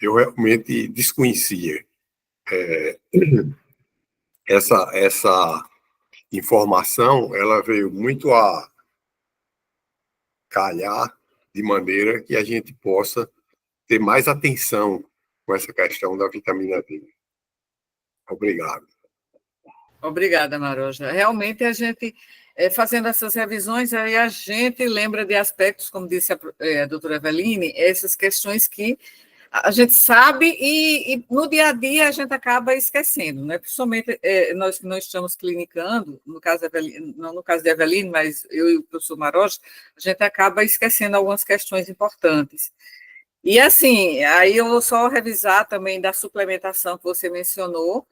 Eu realmente desconhecia essa informação, ela veio muito a calhar de maneira que a gente possa ter mais atenção com essa questão da vitamina D. Obrigado. Obrigada, Maroja. Realmente, a gente, fazendo essas revisões, aí a gente lembra de aspectos, como disse a doutora Eveline, essas questões que a gente sabe e no dia a dia a gente acaba esquecendo, né? Principalmente nós que não estamos clinicando, no caso Eveline, não no caso de Eveline, mas eu e o professor Maroja, a gente acaba esquecendo algumas questões importantes. E assim, aí eu vou só revisar também da suplementação que você mencionou.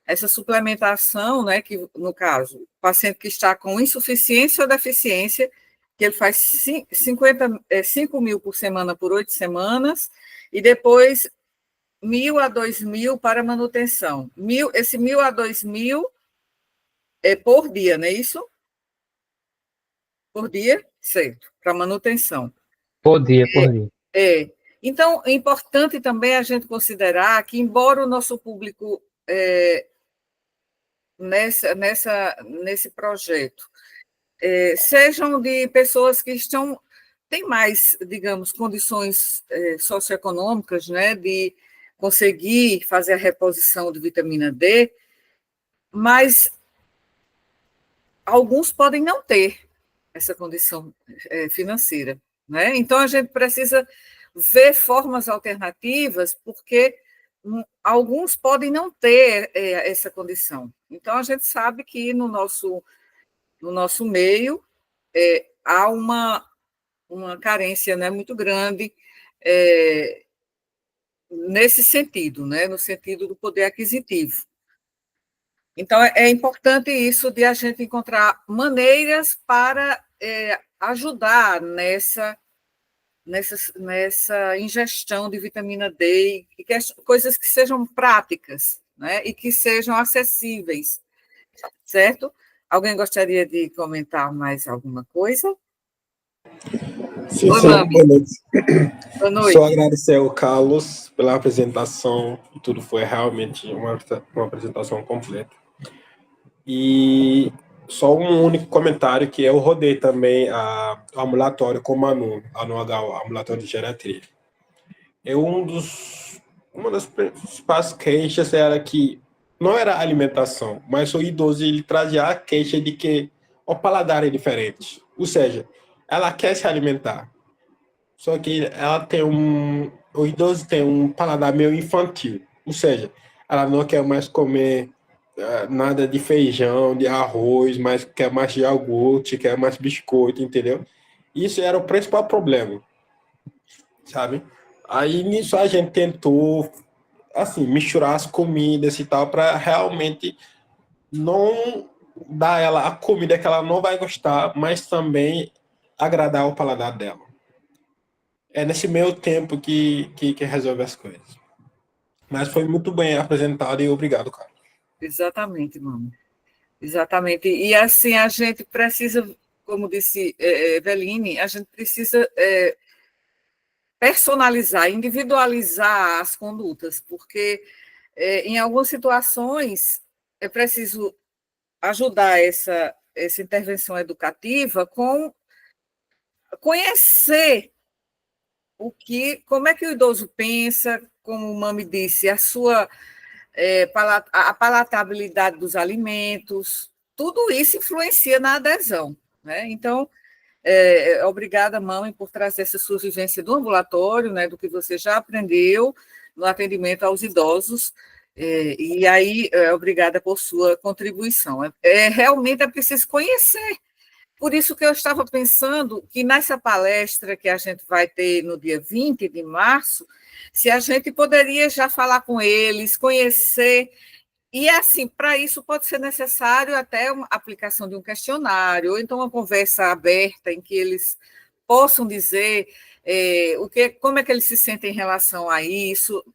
Essa suplementação, né, que no caso, o paciente que está com insuficiência ou deficiência, que ele faz 5 mil por semana por 8 semanas, e depois 1.000 a 2.000 para manutenção. Esse 1.000 a 2.000 é por dia, não é isso? Por dia, certo, para manutenção. Por dia. Então, é importante também a gente considerar que, embora o nosso público nesse projeto sejam de pessoas que têm mais, digamos, condições socioeconômicas, né, de conseguir fazer a reposição de vitamina D, mas alguns podem não ter essa condição financeira, né? Então, a gente precisa ver formas alternativas, porque alguns podem não ter essa condição. Então, a gente sabe que no nosso meio há uma carência, né, muito grande nesse sentido, né, no sentido do poder aquisitivo. Então, é importante isso de a gente encontrar maneiras para ajudar nessa ingestão de vitamina D, e coisas que sejam práticas, né, e que sejam acessíveis, certo? Alguém gostaria de comentar mais alguma coisa? Sim, Oi, sim, Mami. boa noite. Boa noite. Só agradecer ao Carlos pela apresentação, tudo foi realmente uma apresentação completa. E só um único comentário, que eu rodei também o ambulatório como aluno, ambulatório de geriatria. Uma das principais queixas era que não era a alimentação, mas o idoso ele trazia a queixa de que o paladar é diferente. Ou seja, ela quer se alimentar, só que o idoso tem um paladar meio infantil. Ou seja, ela não quer mais comer nada de feijão, de arroz, mas quer mais de iogurte, quer mais biscoito, entendeu? Isso era o principal problema, sabe? Aí nisso a gente tentou, assim, misturar as comidas e tal, para realmente não dar ela a comida que ela não vai gostar, mas também agradar o paladar dela. É nesse meio tempo que resolve as coisas. Mas foi muito bem apresentado e obrigado, cara. Exatamente, mano. Exatamente. E assim, a gente precisa, como disse Eveline, a gente precisa personalizar, individualizar as condutas, porque em algumas situações é preciso ajudar essa intervenção educativa com conhecer como é que o idoso pensa, como o Mami disse, a palatabilidade dos alimentos, tudo isso influencia na adesão, né? Então, obrigada, Mami, por trazer essa sua vivência do ambulatório, né, do que você já aprendeu no atendimento aos idosos, e aí, obrigada por sua contribuição. Realmente é preciso conhecer. Por isso que eu estava pensando que nessa palestra que a gente vai ter no dia 20 de março, se a gente poderia já falar com eles, conhecer, e assim, para isso pode ser necessário até uma aplicação de um questionário, ou então uma conversa aberta em que eles possam dizer como é que eles se sentem em relação a isso.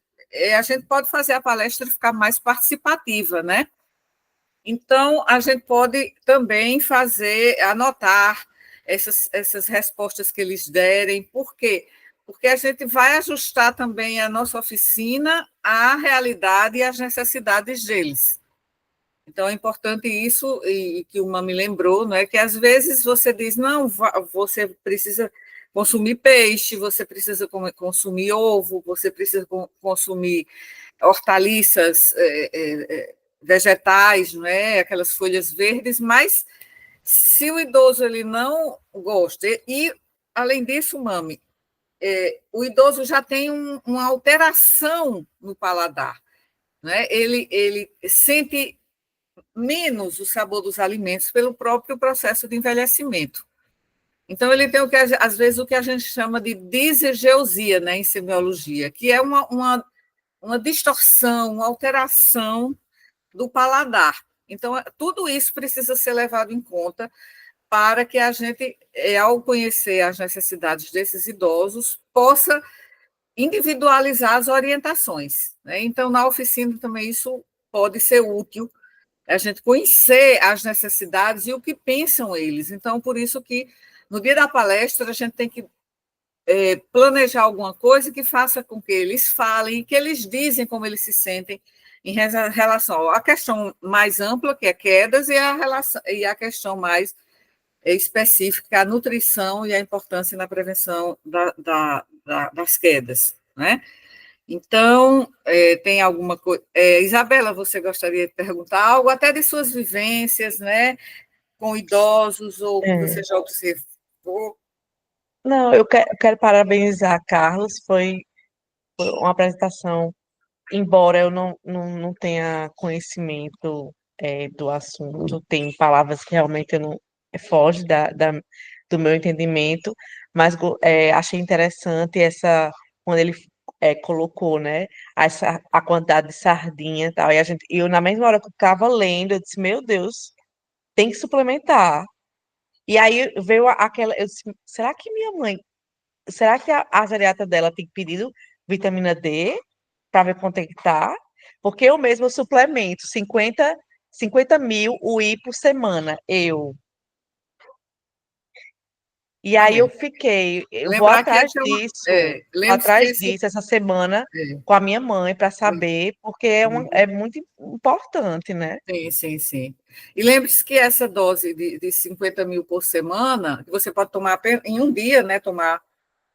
a gente pode fazer a palestra ficar mais participativa, né? Então, a gente pode também anotar essas respostas que eles derem. Por quê? Porque a gente vai ajustar também a nossa oficina à realidade e às necessidades deles. Então, é importante isso, e que uma me lembrou, né, que às vezes você diz, não, você precisa consumir peixe, você precisa consumir ovo, você precisa consumir hortaliças, vegetais, não é? Aquelas folhas verdes, mas se o idoso ele não gosta, e além disso, mami, o idoso já tem uma alteração no paladar, né? Ele sente menos o sabor dos alimentos pelo próprio processo de envelhecimento. Então, ele tem às vezes o que a gente chama de disegeusia, né, em semiologia, que é uma distorção, uma alteração do paladar. Então, tudo isso precisa ser levado em conta para que a gente, ao conhecer as necessidades desses idosos, possa individualizar as orientações, né? Então, na oficina também isso pode ser útil, a gente conhecer as necessidades e o que pensam eles. Então, por isso que, no dia da palestra, a gente tem que planejar alguma coisa que faça com que eles falem, que eles dizem como eles se sentem em relação à questão mais ampla, que é quedas, e a questão mais específica, a nutrição e a importância na prevenção das quedas, né? Então, tem alguma coisa... Isabela, você gostaria de perguntar algo, até de suas vivências, né, com idosos, ou que você já observou? Não, eu quero parabenizar Carlos, foi uma apresentação, embora eu não tenha conhecimento do assunto, tem palavras que realmente eu não foge do meu entendimento, mas achei interessante quando ele colocou, né, a quantidade de sardinha e tal, e eu na mesma hora que eu estava lendo, eu disse, meu Deus, tem que suplementar. E aí veio eu disse, será que a geriatra dela tem pedido vitamina D para ver quanto é que tá? Porque eu mesma suplemento 50 mil UI por semana, eu. E aí eu vou Lembrar que atrás esse disso, lembre-se que essa semana é, com a minha mãe para saber, porque é muito importante, né? sim, sim, sim. E lembre-se que essa dose de 50 mil por semana, que você pode tomar em um dia, né? Tomar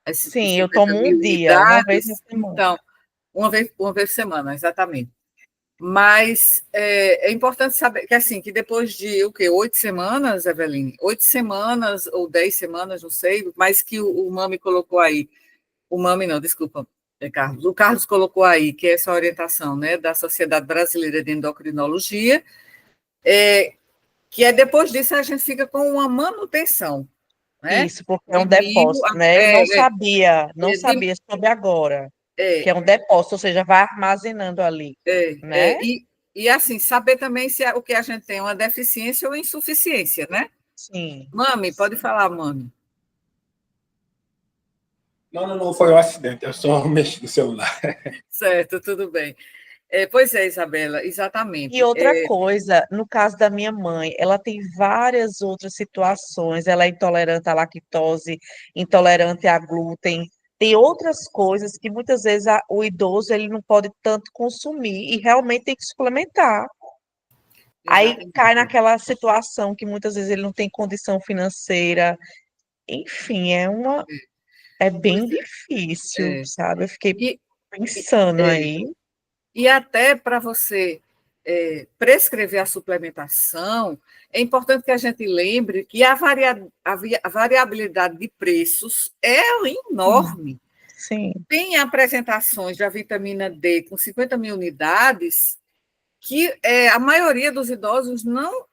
esses Sim, eu 50 tomo um mil dia, uma vez unidades. por semana. Então, uma vez por semana, exatamente. Mas é importante saber que, assim, que depois de, o quê? 8 semanas, Eveline? 8 semanas ou 10 semanas, não sei, mas que o Mami colocou aí. O Mami não, desculpa, Carlos. O Carlos colocou aí, que é essa orientação, né, da Sociedade Brasileira de Endocrinologia, que depois disso a gente fica com uma manutenção, né? Isso, porque é um De mil depósito, né? Eu não de, sabia sobre agora, que é, é um depósito, ou seja, vai armazenando ali, né? e assim, saber também se o que a gente tem é uma deficiência ou insuficiência, né? Sim. Mami, pode falar, Mami. Não, foi um acidente, eu só mexi no celular. Certo, tudo bem. Pois é, Isabela, E exatamente. outra coisa, no caso da minha mãe, ela tem várias outras situações, ela é intolerante à lactose, intolerante a glúten, tem outras coisas que muitas vezes o idoso ele não pode tanto consumir e realmente tem que suplementar. Aí cai Exatamente. naquela situação que muitas vezes ele não tem condição financeira. Enfim, é bem Pois difícil, é. sabe? Eu fiquei E, pensando é, aí. e até para você prescrever a suplementação, é importante que a gente lembre que a variabilidade de preços é enorme. Sim, Tem apresentações da vitamina D com 50 mil unidades que a maioria dos idosos não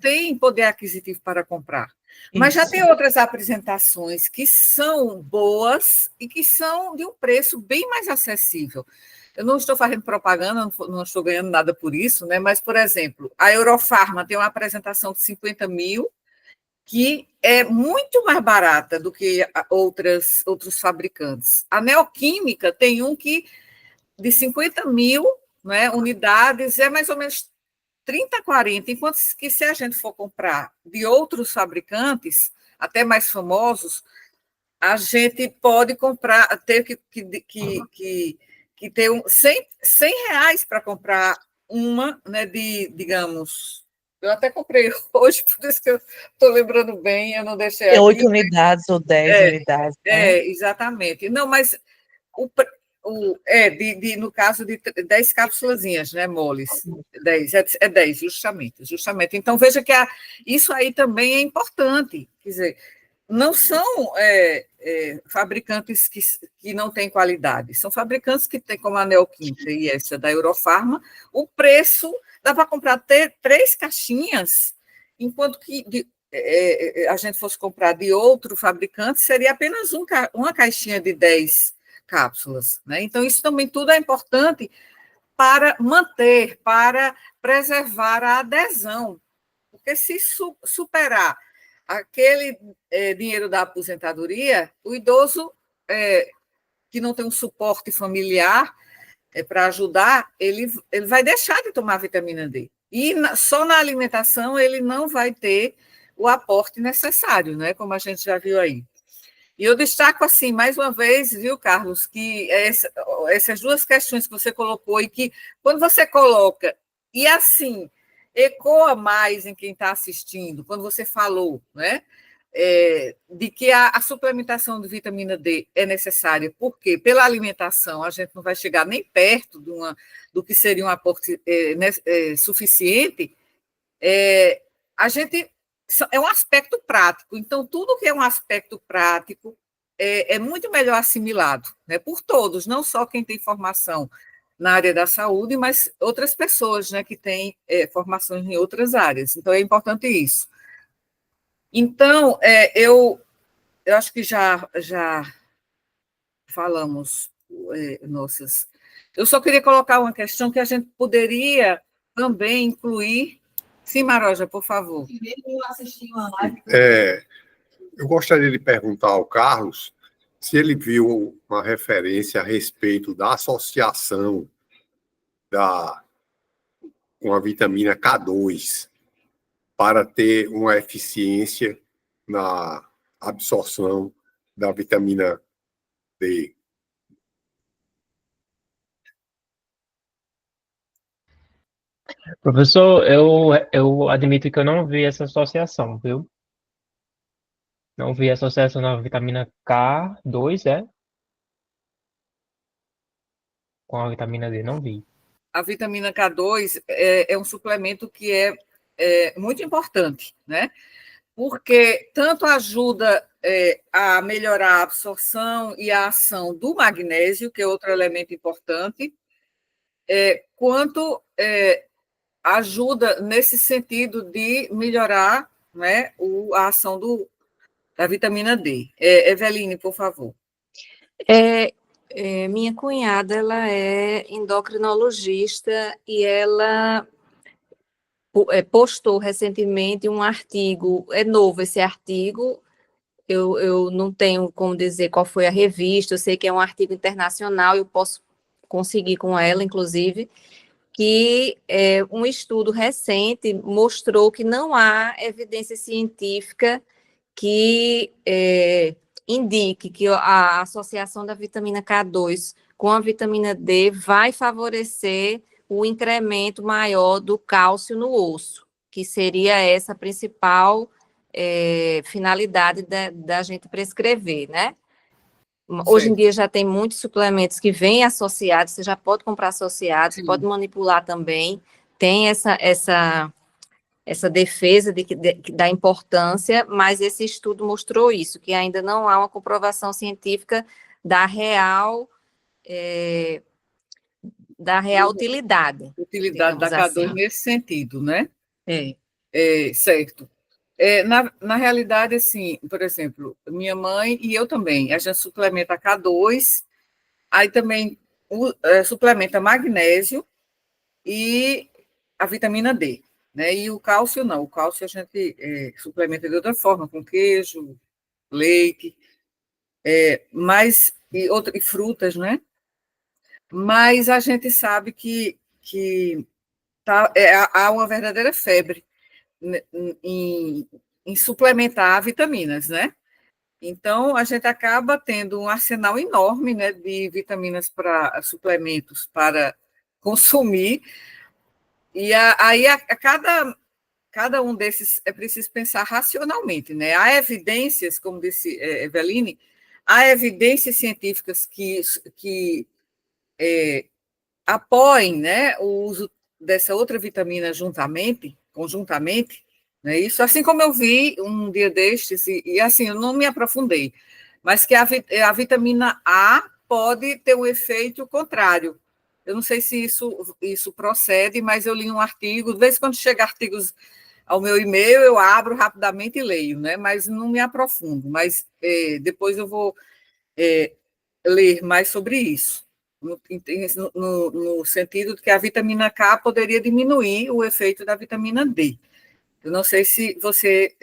tem poder aquisitivo para comprar. Mas já isso. tem outras apresentações que são boas e que são de um preço bem mais acessível. Eu não estou fazendo propaganda, não estou ganhando nada por isso, né? Mas, por exemplo, a Eurofarma tem uma apresentação de 50 mil, que é muito mais barata do que outros fabricantes. A Neoquímica tem um que de 50 mil, né, unidades, é mais ou menos 30, 40, enquanto que se a gente for comprar de outros fabricantes, até mais famosos, a gente pode comprar, ter que ter R$ 100 para comprar uma, né, digamos, eu até comprei hoje, por isso que eu estou lembrando bem, eu não deixei Tem aqui. 8 unidades ou 10 unidades, né? Exatamente. Não, mas no caso de 10 cápsulazinhas, né, moles. 10, é 10, justamente. Então, veja que isso aí também é importante. Quer dizer, não são fabricantes que não têm qualidade, são fabricantes que têm, como a Neoquímica e essa da Eurofarma, o preço, dá para comprar 3 caixinhas, enquanto que a gente fosse comprar de outro fabricante, seria apenas uma caixinha de 10 cápsulas. Né? Então, isso também tudo é importante para manter, para preservar a adesão, porque se superar aquele dinheiro da aposentadoria, o idoso que não tem um suporte familiar para ajudar, ele vai deixar de tomar vitamina D. E só na alimentação ele não vai ter o aporte necessário, né? Como a gente já viu aí. E eu destaco, assim, mais uma vez, viu, Carlos, que essas duas questões que você colocou e que, quando você coloca, e assim, ecoa mais em quem está assistindo, quando você falou, né, de que a suplementação de vitamina D é necessária, porque pela alimentação a gente não vai chegar nem perto do que seria um aporte suficiente, a gente é um aspecto prático. Então, tudo que é um aspecto prático é muito melhor assimilado, né, por todos, não só quem tem formação na área da saúde, mas outras pessoas, né, que têm formações em outras áreas. Então, é importante isso. Então, eu acho que já falamos nossas. Eu só queria colocar uma questão que a gente poderia também incluir. Sim, Maroja, por favor. Eu gostaria de perguntar ao Carlos se ele viu uma referência a respeito da associação com a vitamina K2 para ter uma eficiência na absorção da vitamina D. Professor, eu admito que eu não vi essa associação, viu? Não vi associação na vitamina K2, com a vitamina D, não vi. A vitamina K2 é um suplemento que é muito importante, né? Porque tanto ajuda a melhorar a absorção e a ação do magnésio, que é outro elemento importante, quanto ajuda nesse sentido de melhorar, né, a ação da vitamina D. Eveline, por favor. Minha cunhada, ela é endocrinologista e ela postou recentemente um artigo, é novo esse artigo, eu não tenho como dizer qual foi a revista, eu sei que é um artigo internacional, eu posso conseguir com ela, inclusive, que um estudo recente mostrou que não há evidência científica que indique que a associação da vitamina K2 com a vitamina D vai favorecer o incremento maior do cálcio no osso, que seria essa a principal finalidade da gente prescrever, né? Hoje em dia já tem muitos suplementos que vêm associados, você já pode comprar associados, você pode manipular também, tem essa defesa da importância, mas esse estudo mostrou isso, que ainda não há uma comprovação científica da real utilidade. Utilidade da K2 assim. Nesse sentido, né? Certo. Na realidade, assim, por exemplo, minha mãe e eu também, a gente suplementa K2, aí também suplementa magnésio e a vitamina D, né? E o cálcio não, o cálcio a gente suplementa de outra forma, com queijo, leite, e frutas, né? mas a gente sabe que há uma verdadeira febre em suplementar vitaminas, né? Então, a gente acaba tendo um arsenal enorme, né, de vitaminas para suplementos para consumir, e aí a cada um desses é preciso pensar racionalmente, né? Há evidências, como disse Eveline, há evidências científicas que apoiem, né, o uso dessa outra vitamina conjuntamente, né? Isso, assim como eu vi um dia destes, e assim, eu não me aprofundei, mas que a vitamina A pode ter um efeito contrário. Eu não sei se isso procede, mas eu li um artigo, de vez em quando chega artigos ao meu e-mail, eu abro rapidamente e leio, né? Mas não me aprofundo, mas depois eu vou ler mais sobre isso, no sentido de que a vitamina K poderia diminuir o efeito da vitamina D. Eu não sei se você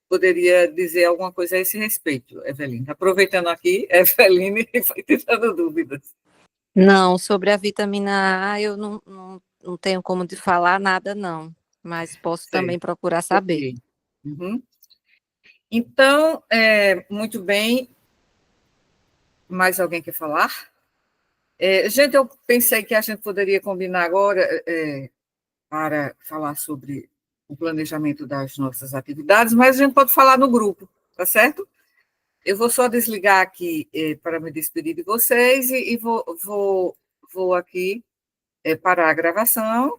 poderia dizer alguma coisa a esse respeito, Eveline. Aproveitando aqui, Eveline foi tirando dúvidas. Não, sobre a vitamina A, eu não tenho como de falar nada, não, mas posso também Certo. procurar saber. Ok. Uhum. Então, muito bem. Mais alguém quer falar? Gente, eu pensei que a gente poderia combinar agora para falar sobre o planejamento das nossas atividades, mas a gente pode falar no grupo, tá certo? Eu vou só desligar aqui para me despedir de vocês e vou aqui parar a gravação